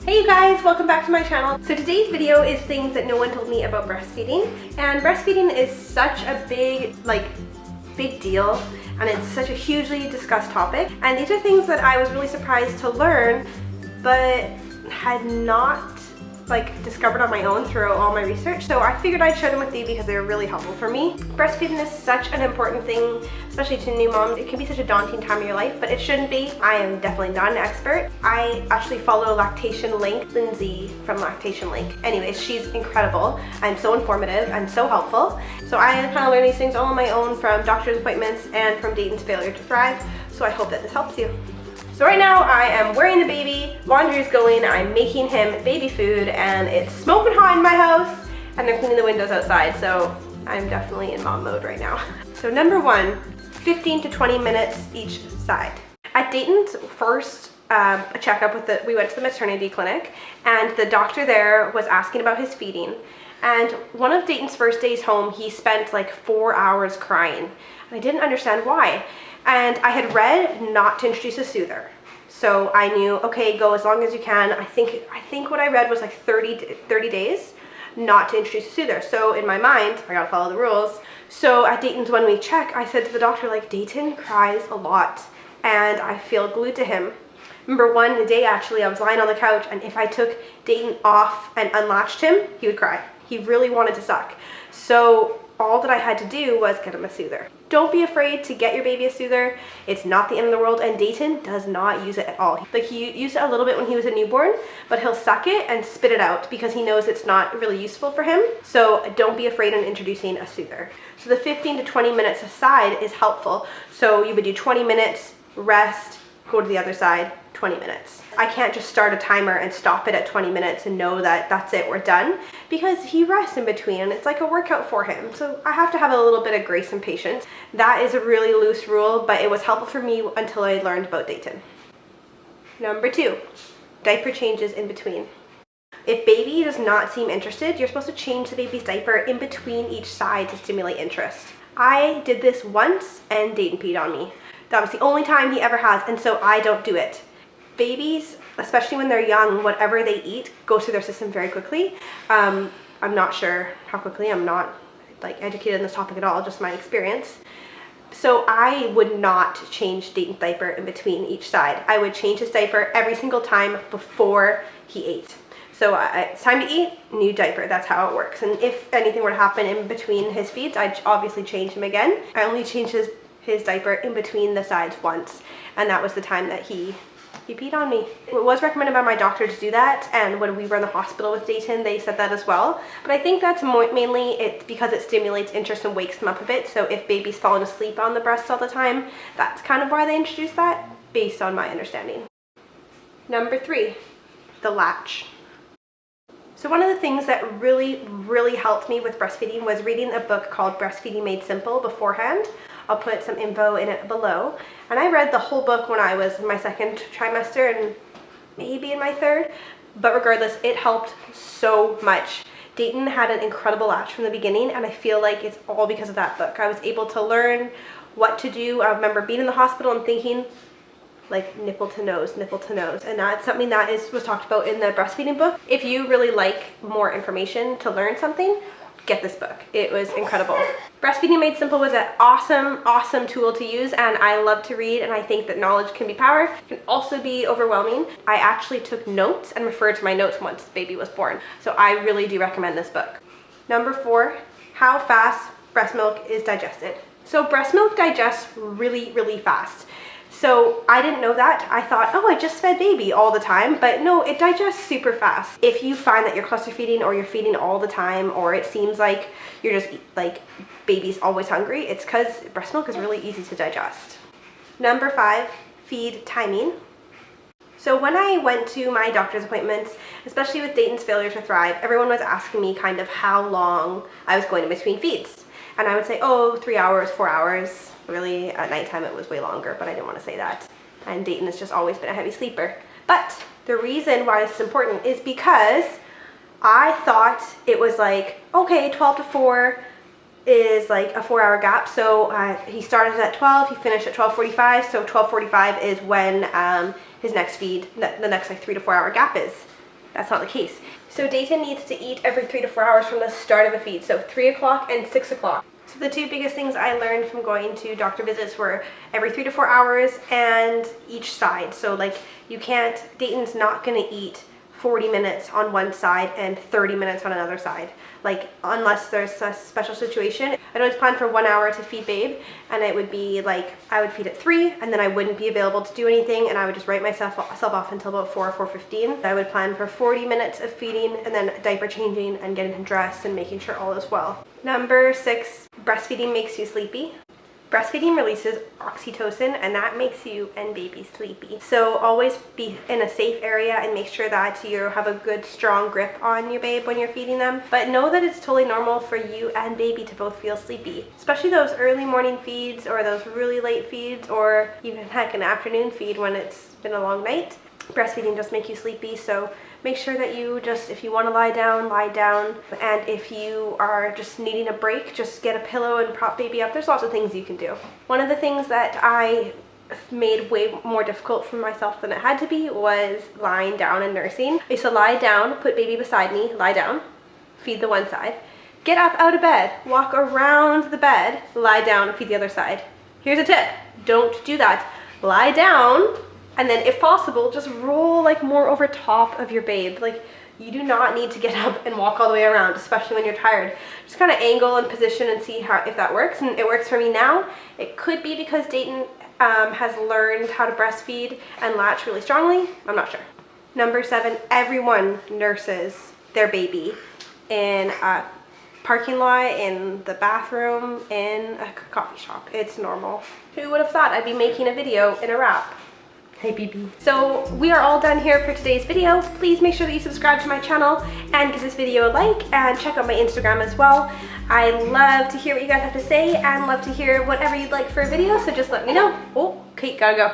Hey you guys, welcome back to my channel. So today's video is things that no one told me about breastfeeding. And breastfeeding is such a big deal, and it's such a hugely discussed topic. And these are things that I was really surprised to learn, but had not discovered on my own through all my research. So I figured I'd share them with you because they're really helpful for me. Breastfeeding is such an important thing, especially to new moms. It can be such a daunting time in your life, but it shouldn't be. I am definitely not an expert. I actually follow Lactation Link, Lindsay from Lactation Link. Anyways, she's incredible and so informative and so helpful. So I kind of learned these things all on my own from doctor's appointments and from Dayton's failure to thrive. So I hope that this helps you. So right now I am wearing the baby, laundry's going, I'm making him baby food, and it's smoking hot in my house, and they're cleaning the windows outside, so I'm definitely in mom mode right now. So number one, 15 to 20 minutes each side. At Dayton's first checkup we went to the maternity clinic, and the doctor there was asking about his feeding. And one of Dayton's first days home, he spent like 4 hours crying, and I didn't understand why. And I had read not to introduce a soother. So I knew, okay, go as long as you can. I think what I read was like 30 days not to introduce a soother. So in my mind, I gotta follow the rules. So at Dayton's 1 week check, I said to the doctor, like, Dayton cries a lot and I feel glued to him. Remember one day actually, I was lying on the couch, and if I took Dayton off and unlatched him, he would cry. He really wanted to suck. So all that I had to do was get him a soother. Don't be afraid to get your baby a soother. It's not the end of the world, and Dayton does not use it at all. Like, he used it a little bit when he was a newborn, but he'll suck it and spit it out because he knows it's not really useful for him. So don't be afraid in introducing a soother. So the 15 to 20 minutes aside is helpful. So you would do 20 minutes, rest, go to the other side, 20 minutes. I can't just start a timer and stop it at 20 minutes and know that that's it, we're done, because he rests in between and it's like a workout for him. So I have to have a little bit of grace and patience. That is a really loose rule, but it was helpful for me until I learned about Dayton. Number two, diaper changes in between. If baby does not seem interested, you're supposed to change the baby's diaper in between each side to stimulate interest. I did this once and Dayton peed on me. That was the only time he ever has, and so I don't do it. Babies, especially when they're young, whatever they eat goes through their system very quickly. I'm not sure how quickly. I'm not educated in this topic at all, just my experience. So I would not change Dayton's diaper in between each side. I would change his diaper every single time before he ate. So it's time to eat, new diaper. That's how it works. And if anything were to happen in between his feeds, I'd obviously change him again. I only changed his diaper in between the sides once, and that was the time that he peed on me. It was recommended by my doctor to do that, and when we were in the hospital with Dayton, they said that as well. But I think that's mainly because it stimulates interest and wakes them up a bit. So if baby's falling asleep on the breast all the time, that's kind of why they introduced that, based on my understanding. Number three, the latch. So one of the things that really helped me with breastfeeding was reading a book called Breastfeeding Made Simple beforehand. I'll put some info in it below. And I read the whole book when I was in my second trimester and maybe in my third. But regardless, it helped so much. Dayton had an incredible latch from the beginning, and I feel like it's all because of that book. I was able to learn what to do. I remember being in the hospital and thinking, like, nipple to nose. And that's something that was talked about in the breastfeeding book. If you really like more information to learn something, get this book. It was incredible. Breastfeeding Made Simple was an awesome tool to use, and I love to read, and I think that knowledge can be power. It can also be overwhelming. I actually took notes and referred to my notes once baby was born. So I really do recommend this book. Number four, how fast breast milk is digested. So breast milk digests really fast. So I didn't know that. I thought, oh, I just fed baby all the time, but no, it digests super fast. If you find that you're cluster feeding, or you're feeding all the time, or it seems like you're just like baby's always hungry, it's because breast milk is really easy to digest. Number five, feed timing. So when I went to my doctor's appointments, especially with Dayton's failure to thrive, everyone was asking me kind of how long I was going in between feeds. And I would say, oh, 3 hours, 4 hours. Really, at nighttime it was way longer, but I didn't want to say that. And Dayton has just always been a heavy sleeper. But the reason why this is important is because I thought it was like, okay, 12 to 4 is like a 4 hour gap. So he started at 12, he finished at 12:45. So 12:45 is when his next feed, the next like 3 to 4 hour gap is. That's not the case. So Dayton needs to eat every 3 to 4 hours from the start of the feed, so 3 o'clock and 6 o'clock. So the two biggest things I learned from going to doctor visits were every 3 to 4 hours and each side. So like Dayton's not gonna eat 40 minutes on one side and 30 minutes on another side. Like, unless there's a special situation. I'd always plan for 1 hour to feed Babe, and it would be like, I would feed at 3, and then I wouldn't be available to do anything, and I would just write myself off until about 4:15. I would plan for 40 minutes of feeding, and then diaper changing, and getting him dressed, and making sure all is well. Number 6, breastfeeding makes you sleepy. Breastfeeding releases oxytocin, and that makes you and baby sleepy. So always be in a safe area and make sure that you have a good strong grip on your babe when you're feeding them. But know that it's totally normal for you and baby to both feel sleepy, especially those early morning feeds or those really late feeds, or even heck an afternoon feed when it's been a long night. Breastfeeding does make you sleepy, so make sure that you just, if you want to lie down, and if you are just needing a break, just get a pillow and prop baby up. There's lots of things you can do. One of the things that I made way more difficult for myself than it had to be was lying down and nursing. I used to lie down, put baby beside me, lie down, feed the one side, get up out of bed, walk around the bed, lie down, feed the other side. Here's a tip, don't do that. Lie down, and then if possible, just roll like more over top of your babe. Like, you do not need to get up and walk all the way around, especially when you're tired. Just kind of angle and position and see if that works. And it works for me now. It could be because Dayton has learned how to breastfeed and latch really strongly. I'm not sure. Number 7, everyone nurses their baby in a parking lot, in the bathroom, in a coffee shop. It's normal. Who would have thought I'd be making a video in a wrap? Hey BB. So we are all done here for today's video. Please make sure that you subscribe to my channel and give this video a like, and check out my Instagram as well. I love to hear what you guys have to say and love to hear whatever you'd like for a video, so just let me know. Oh, Kate, gotta go.